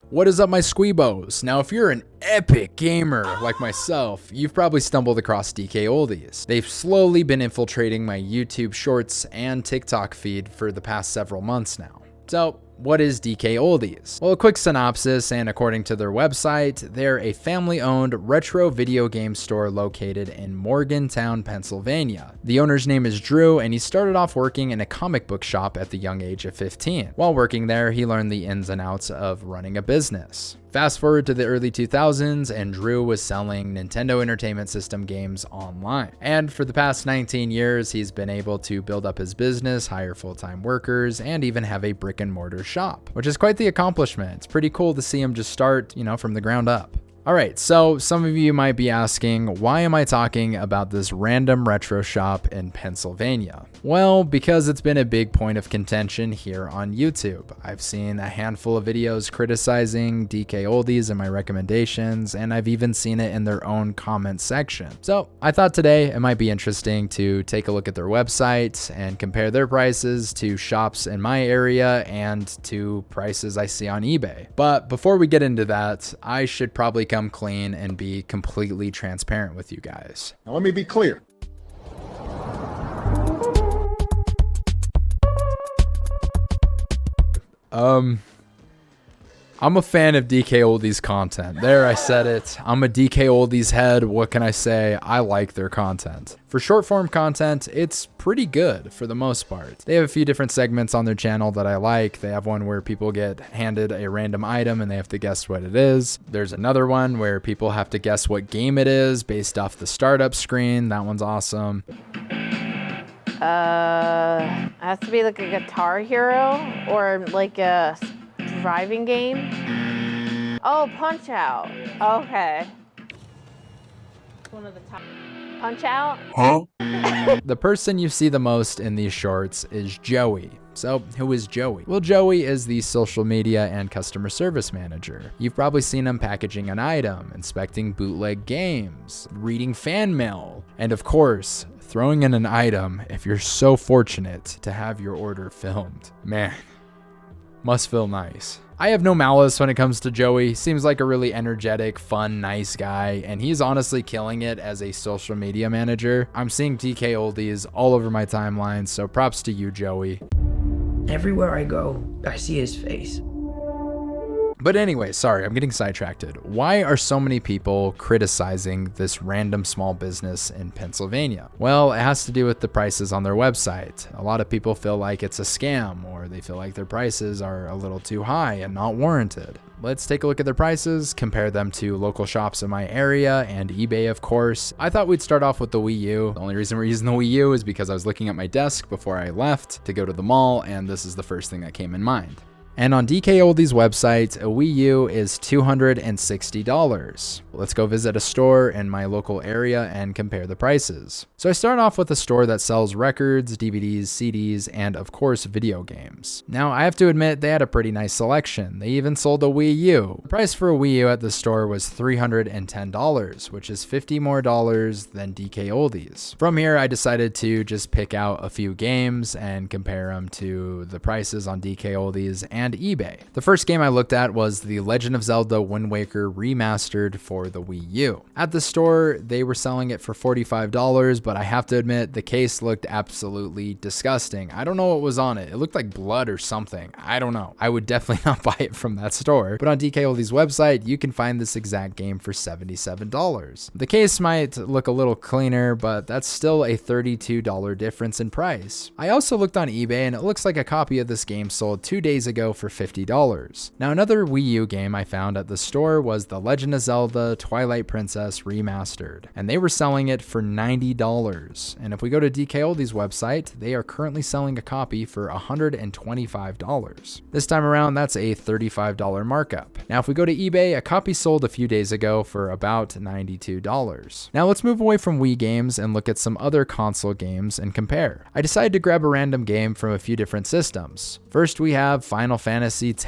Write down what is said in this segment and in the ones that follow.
What is up, my squeebos? Now, if you're an epic gamer like myself, you've probably stumbled across DK Oldies. They've slowly been infiltrating my YouTube Shorts and TikTok feed for the past several months now. So, what is DK Oldies? Well, a quick synopsis, and according to their website, they're a family-owned retro video game store located in Morgantown, Pennsylvania. The owner's name is Drew, and he started off working in a comic book shop at the young age of 15. While working there, he learned the ins and outs of running a business. Fast forward to the early 2000s, and Drew was selling Nintendo Entertainment System games online. And for the past 19 years, he's been able to build up his business, hire full-time workers, and even have a brick and mortar shop, which is quite the accomplishment. It's pretty cool to see him just start, from the ground up. All right, so some of you might be asking, why am I talking about this random retro shop in Pennsylvania? Well, because it's been a big point of contention here on YouTube. I've seen a handful of videos criticizing DK Oldies in my recommendations, and I've even seen it in their own comment section. So I thought today it might be interesting to take a look at their website and compare their prices to shops in my area and to prices I see on eBay. But before we get into that, I should probably come clean and be completely transparent with you guys. Now let me be clear. I'm a fan of DK Oldies content. There, I said it. I'm a DK Oldies head. What can I say? I like their content. For short form content, it's pretty good for the most part. They have a few different segments on their channel that I like. They have one where people get handed a random item and they have to guess what it is. There's another one where people have to guess what game it is based off the startup screen. That one's awesome. It has to be like a Guitar Hero or like a driving game. Oh, Punch Out. Okay. One of the top. Punch Out? Huh? The person you see the most in these shorts is Joey. So who is Joey? Well, Joey is the social media and customer service manager. You've probably seen him packaging an item, inspecting bootleg games, reading fan mail, and of course, throwing in an item if you're so fortunate to have your order filmed. Man, must feel nice. I have no malice when it comes to Joey. Seems like a really energetic, fun, nice guy, and he's honestly killing it as a social media manager. I'm seeing DK Oldies all over my timeline, so props to you, Joey. Everywhere I go, I see his face. But anyway, sorry, I'm getting sidetracked. Why are so many people criticizing this random small business in Pennsylvania? Well, it has to do with the prices on their website. A lot of people feel like it's a scam, or they feel like their prices are a little too high and not warranted. Let's take a look at their prices, compare them to local shops in my area and eBay, of course. I thought we'd start off with the Wii U. The only reason we're using the Wii U is because I was looking at my desk before I left to go to the mall, and this is the first thing that came in mind. And on DK Oldies' website, a Wii U is $260. Let's go visit a store in my local area and compare the prices. So I start off with a store that sells records, DVDs, CDs, and of course video games. Now I have to admit they had a pretty nice selection. They even sold a Wii U. The price for a Wii U at the store was $310, which is $50 more than DK Oldies. From here I decided to just pick out a few games and compare them to the prices on DK Oldies and eBay. The first game I looked at was The Legend of Zelda Wind Waker Remastered for the Wii U. At the store, they were selling it for $45, but I have to admit the case looked absolutely disgusting. I don't know what was on it. It looked like blood or something. I don't know. I would definitely not buy it from that store, but on DK Oldies' website, you can find this exact game for $77. The case might look a little cleaner, but that's still a $32 difference in price. I also looked on eBay, and it looks like a copy of this game sold 2 days ago for $50. Now, another Wii U game I found at the store was The Legend of Zelda Twilight Princess Remastered, and they were selling it for $90. And if we go to DK Oldies' website, they are currently selling a copy for $125. This time around, that's a $35 markup. Now, if we go to eBay, a copy sold a few days ago for about $92. Now, let's move away from Wii games and look at some other console games and compare. I decided to grab a random game from a few different systems. First, we have Final Fantasy X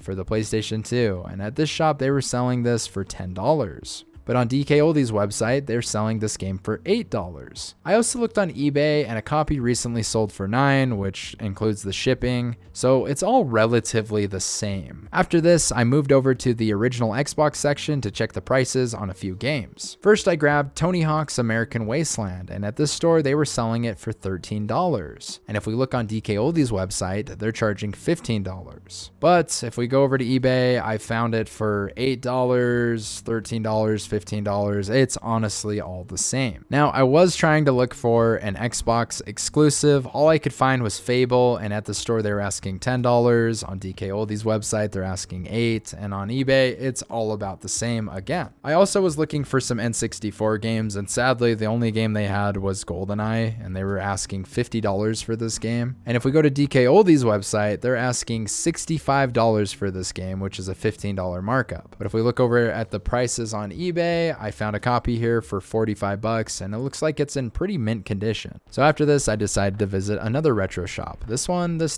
for the PlayStation 2, and at this shop they were selling this for $10. But on DK Oldies website, they're selling this game for $8. I also looked on eBay and a copy recently sold for $9, which includes the shipping. So it's all relatively the same. After this, I moved over to the original Xbox section to check the prices on a few games. First, I grabbed Tony Hawk's American Wasteland, and at this store, they were selling it for $13. And if we look on DK Oldies website, they're charging $15. But if we go over to eBay, I found it for $8, $13, $15. It's honestly all the same. Now, I was trying to look for an Xbox exclusive. All I could find was Fable, and at the store, they were asking $10. On DK Oldies website, they're asking $8, and on eBay, it's all about the same again. I also was looking for some N64 games, and sadly, the only game they had was GoldenEye, and they were asking $50 for this game. And if we go to DK Oldies website, they're asking $65 for this game, which is a $15 markup. But if we look over at the prices on eBay, I found a copy here for $45, and it looks like it's in pretty mint condition. So after this, I decided to visit another retro shop. This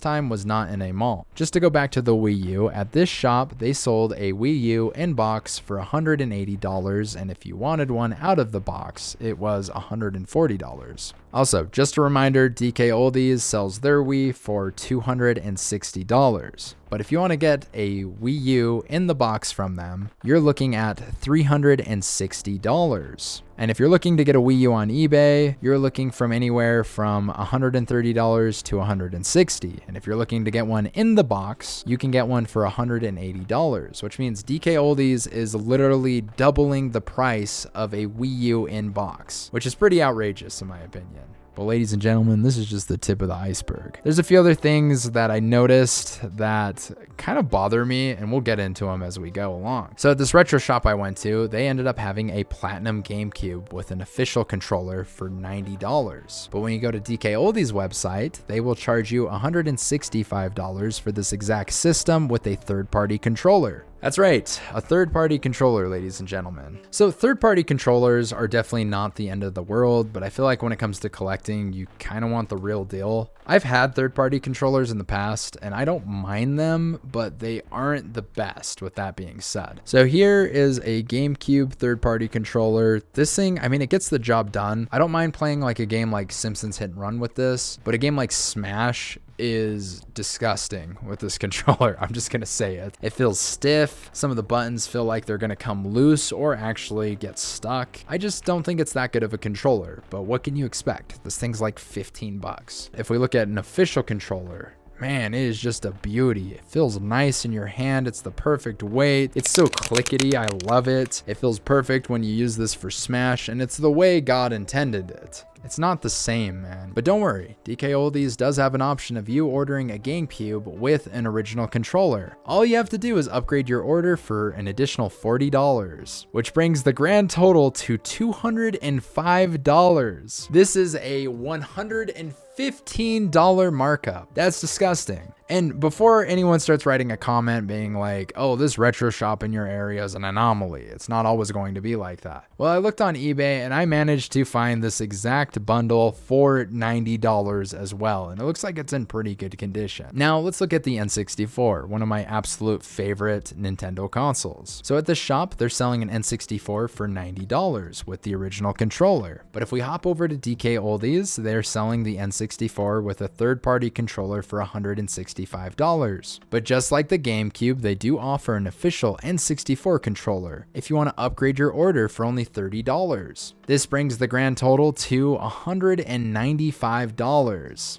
time was not in a mall. Just to go back to the Wii U, at this shop, they sold a Wii U in box for $180, and if you wanted one out of the box, it was $140. Also, just a reminder, DK Oldies sells their Wii for $260. But if you want to get a Wii U in the box from them, you're looking at $360. And if you're looking to get a Wii U on eBay, you're looking from anywhere from $130 to $160. And if you're looking to get one in the box, you can get one for $180, which means DK Oldies is literally doubling the price of a Wii U in box, which is pretty outrageous in my opinion. But ladies and gentlemen, this is just the tip of the iceberg. There's a few other things that I noticed that kind of bother me, and we'll get into them as we go along. So at this retro shop I went to, they ended up having a platinum GameCube with an official controller for $90. But when you go to DK Oldies website, they will charge you $165 for this exact system with a third-party controller. That's right, a third-party controller, ladies and gentlemen. So third-party controllers are definitely not the end of the world, but I feel like when it comes to collecting, you kind of want the real deal. I've had third-party controllers in the past, and I don't mind them, but they aren't the best, with that being said. So here is a GameCube third-party controller. This thing, I mean, it gets the job done. I don't mind playing like a game like Simpsons Hit and Run with this, but a game like Smash is disgusting with this controller. I'm just gonna say it. It feels stiff. Some of the buttons feel like they're gonna come loose or actually get stuck. I just don't think it's that good of a controller, but what can you expect? This thing's like 15 bucks. If we look at an official controller, man, it is just a beauty. It feels nice in your hand. It's the perfect weight. It's so clickety. I love it. It feels perfect when you use this for Smash, and it's the way God intended it. It's not the same, man. But don't worry, DK Oldies does have an option of you ordering a GameCube with an original controller. All you have to do is upgrade your order for an additional $40, which brings the grand total to $205. This is a $115 markup. That's disgusting. And before anyone starts writing a comment being like, oh, this retro shop in your area is an anomaly, it's not always going to be like that. Well, I looked on eBay and I managed to find this exact bundle for $90 as well. And it looks like it's in pretty good condition. Now let's look at the N64, one of my absolute favorite Nintendo consoles. So at this shop, they're selling an N64 for $90 with the original controller. But if we hop over to DK Oldies, they're selling the N64 with a third-party controller for $165. But just like the GameCube, they do offer an official N64 controller if you want to upgrade your order for only $30. This brings the grand total to $195.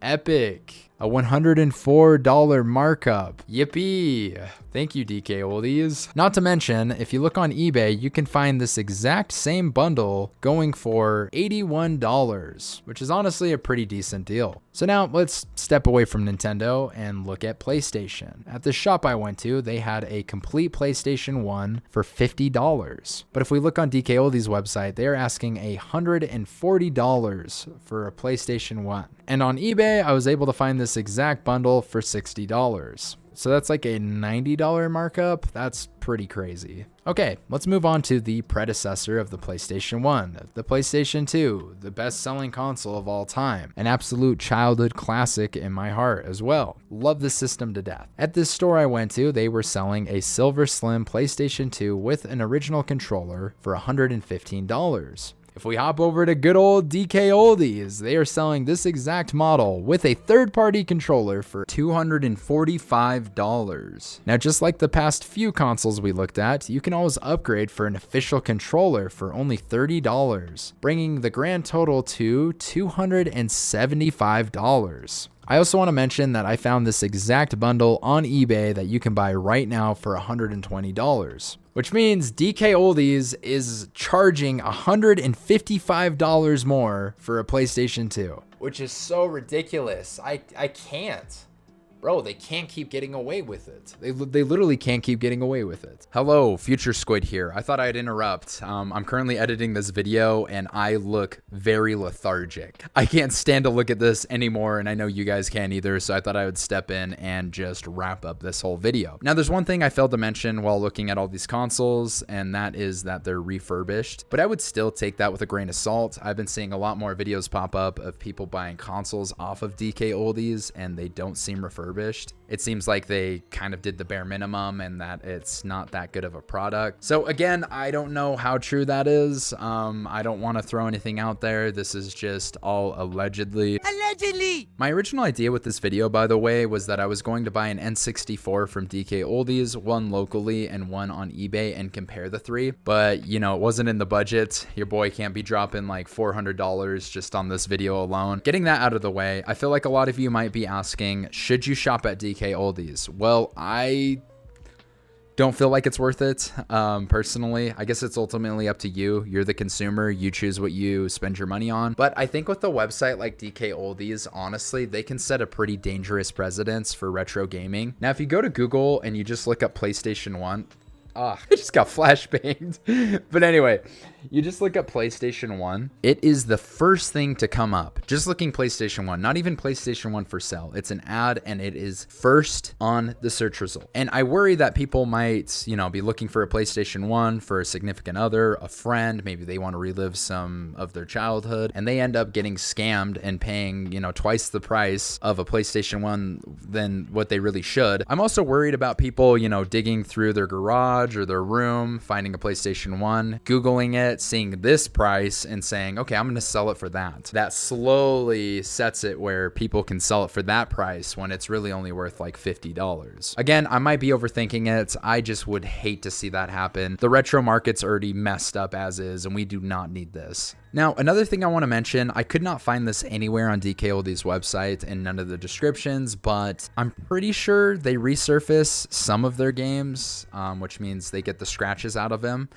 Epic. A $104 markup. Yippee. Thank you, DK Oldies. Not to mention, if you look on eBay, you can find this exact same bundle going for $81, which is honestly a pretty decent deal. So now let's step away from Nintendo and look at PlayStation. At the shop I went to, they had a complete PlayStation 1 for $50. But if we look on DK Oldies website, they are asking $140 for a PlayStation 1. And on eBay, I was able to find this exact bundle for $60. So that's like a $90 markup. That's pretty crazy. Okay, let's move on to the predecessor of the PlayStation 1, the PlayStation 2, the best-selling console of all time, an absolute childhood classic in my heart as well. Love this system to death. At this store I went to, they were selling a Silver Slim PlayStation 2 with an original controller for $115. If we hop over to good old DK Oldies, they are selling this exact model with a third-party controller for $245. Now, just like the past few consoles we looked at, you can always upgrade for an official controller for only $30, bringing the grand total to $275. I also want to mention that I found this exact bundle on eBay that you can buy right now for $120, which means DK Oldies is charging $155 more for a PlayStation 2, which is so ridiculous. I can't. Bro, they can't keep getting away with it. They literally can't keep getting away with it. Hello, Future Squid here. I thought I'd interrupt. I'm currently editing this video and I look very lethargic. I can't stand to look at this anymore, and I know you guys can't either, so I thought I would step in and just wrap up this whole video. Now, there's one thing I failed to mention while looking at all these consoles, and that is that they're refurbished, but I would still take that with a grain of salt. I've been seeing a lot more videos pop up of people buying consoles off of DK Oldies, and they don't seem refurbished. It seems like they kind of did the bare minimum and that it's not that good of a product. So again, I don't know how true that is. I don't want to throw anything out there. This is just all allegedly. My original idea with this video, by the way, was that I was going to buy an N64 from DK Oldies, one locally and one on eBay, and compare the three. But, you know, it wasn't in the budget. Your boy can't be dropping like $400 just on this video alone. Getting that out of the way, I feel like a lot of you might be asking, should you shop at DK Oldies? Well, I don't feel like it's worth it. Personally, I guess it's ultimately up to you. You're the consumer. You choose what you spend your money on. But I think with a website like DK Oldies, honestly, they can set a pretty dangerous precedence for retro gaming. Now, if you go to Google and you just look up PlayStation 1, I just got flashbanged. But anyway, you just look up PlayStation 1. It is the first thing to come up. Just looking PlayStation 1, not even PlayStation 1 for sale. It's an ad and it is first on the search result. And I worry that people might, you know, be looking for a PlayStation 1 for a significant other, a friend. Maybe they want to relive some of their childhood and they end up getting scammed and paying, you know, twice the price of a PlayStation 1 than what they really should. I'm also worried about people, you know, digging through their garage or their room, finding a PlayStation 1, Googling it, seeing this price and saying, okay, I'm going to sell it for that. That slowly sets it where people can sell it for that price when it's really only worth like $50. Again, I might be overthinking it. I just would hate to see that happen. The retro market's already messed up as is, and we do not need this. Now, another thing I want to mention, I could not find this anywhere on DK Oldies' website in none of the descriptions, but I'm pretty sure they resurface some of their games, which means they get the scratches out of them.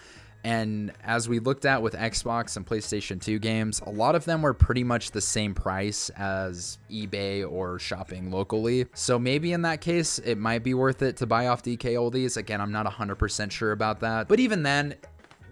And as we looked at with Xbox and PlayStation 2 games, a lot of them were pretty much the same price as eBay or shopping locally. So maybe in that case, it might be worth it to buy off DK Oldies. Again, I'm not 100% sure about that. But even then,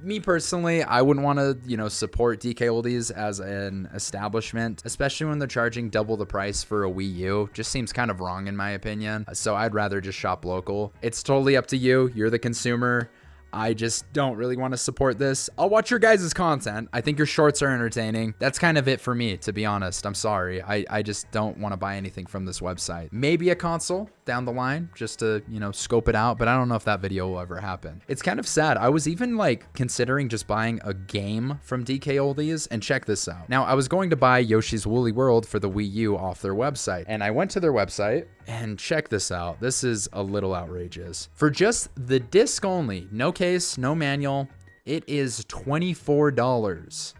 me personally, I wouldn't want to, you know, support DK Oldies as an establishment, especially when they're charging double the price for a Wii U. Just seems kind of wrong in my opinion. So I'd rather just shop local. It's totally up to you. You're the consumer. I just don't really want to support this. I'll watch your guys' content. I think your shorts are entertaining. That's kind of it for me, to be honest. I'm sorry. I just don't want to buy anything from this website. Maybe a console down the line just to, you know, scope it out, but I don't know if that video will ever happen. It's kind of sad. I was even like considering just buying a game from DK Oldies, and check this out. Now, I was going to buy Yoshi's Woolly World for the Wii U off their website, and I went to their website and check this out. This is a little outrageous. For just the disc only, no case, no manual, it is $24.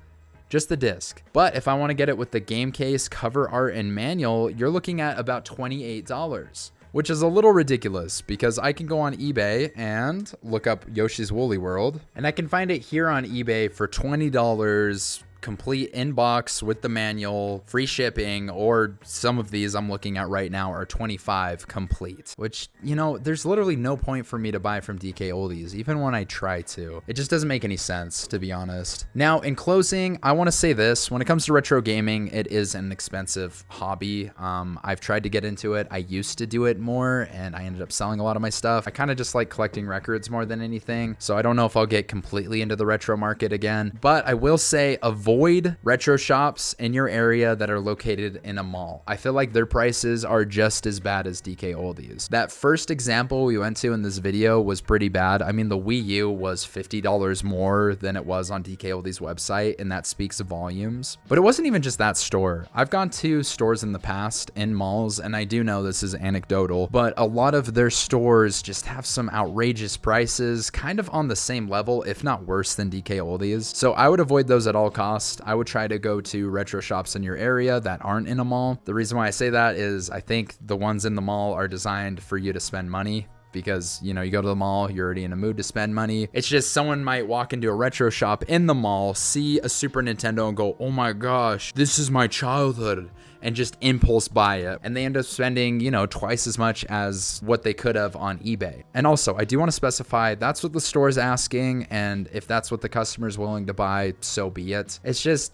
Just the disc. But if I want to get it with the game case, cover art, and manual, you're looking at about $28, which is a little ridiculous because I can go on eBay and look up Yoshi's Woolly World, and I can find it here on eBay for $20 complete inbox with the manual, free shipping, or some of these I'm looking at right now are 25 complete, which, you know, there's literally no point for me to buy from DK Oldies, even when I try to. It just doesn't make any sense, to be honest. Now, in closing, I want to say this. When it comes to retro gaming, it is an expensive hobby. I've tried to get into it. I used to do it more, and I ended up selling a lot of my stuff. I kind of just like collecting records more than anything, so I don't know if I'll get completely into the retro market again, but I will say avoid retro shops in your area that are located in a mall. I feel like their prices are just as bad as DK Oldies. That first example we went to in this video was pretty bad. I mean, the Wii U was $50 more than it was on DK Oldies website, and that speaks volumes. But it wasn't even just that store. I've gone to stores in the past in malls, and I do know this is anecdotal, but a lot of their stores just have some outrageous prices, kind of on the same level, if not worse than DK Oldies. So I would avoid those at all costs. I would try to go to retro shops in your area that aren't in a mall. The reason why I say that is I think the ones in the mall are designed for you to spend money, because, you know, you go to the mall, you're already in a mood to spend money. It's just someone might walk into a retro shop in the mall, see a Super Nintendo and go, oh my gosh, this is my childhood, and just impulse buy it. And they end up spending, you know, twice as much as what they could have on eBay. And also, I do want to specify that's what the store is asking, and if that's what the customer is willing to buy, so be it. It's just,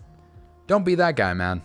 don't be that guy, man.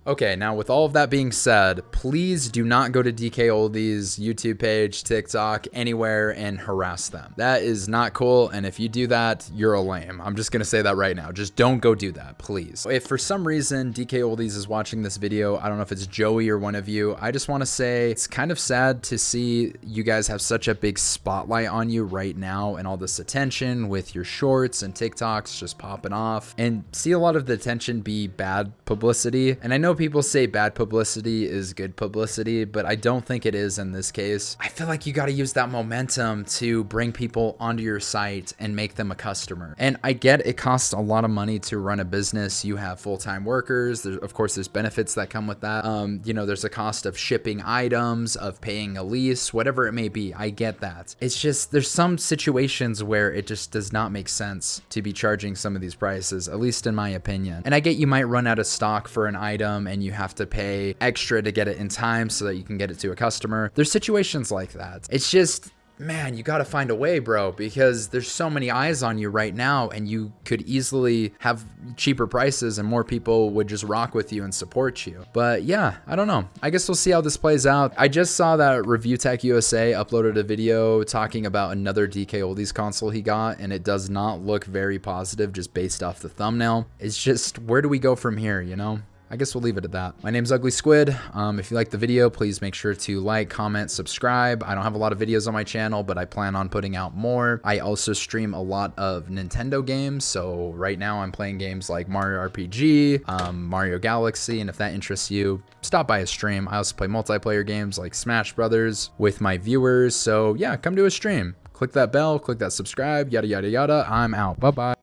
Okay, now with all of that being said, please do not go to DK Oldies YouTube page, TikTok, anywhere and harass them. That is not cool, and if you do that, you're a lame. I'm just gonna say that right now. Just don't go do that, please. If for some reason DK Oldies is watching this video, I don't know if it's Joey or one of you, I just want to say it's kind of sad to see you guys have such a big spotlight on you right now and all this attention with your shorts and TikToks just popping off, and see a lot of the attention be bad publicity. And I know people say bad publicity is good publicity, but I don't think it is in this case. I feel like you got to use that momentum to bring people onto your site and make them a customer. And I get it costs a lot of money to run a business. You have full-time workers. Of course, there's benefits that come with that. You know, there's a cost of shipping items, of paying a lease, whatever it may be. I get that. It's just, there's some situations where it just does not make sense to be charging some of these prices, at least in my opinion. And I get you might run out of stock for an item and you have to pay extra to get it in time so that you can get it to a customer. There's situations like that. It's just, man, you got to find a way, bro, because there's so many eyes on you right now, and you could easily have cheaper prices and more people would just rock with you and support you. But yeah, I don't know. I guess we'll see how this plays out. I just saw that Review Tech USA uploaded a video talking about another DK Oldies console he got, and it does not look very positive just based off the thumbnail. It's just, where do we go from here, you know? I guess we'll leave it at that. My name's Ugly Squid. If you like the video, please make sure to like, comment, subscribe. I don't have a lot of videos on my channel, but I plan on putting out more. I also stream a lot of Nintendo games. So right now I'm playing games like Mario RPG, Mario Galaxy, and if that interests you, stop by a stream. I also play multiplayer games like Smash Brothers with my viewers. So yeah, come to a stream. Click that bell, click that subscribe, yada, yada, yada. I'm out. Bye-bye.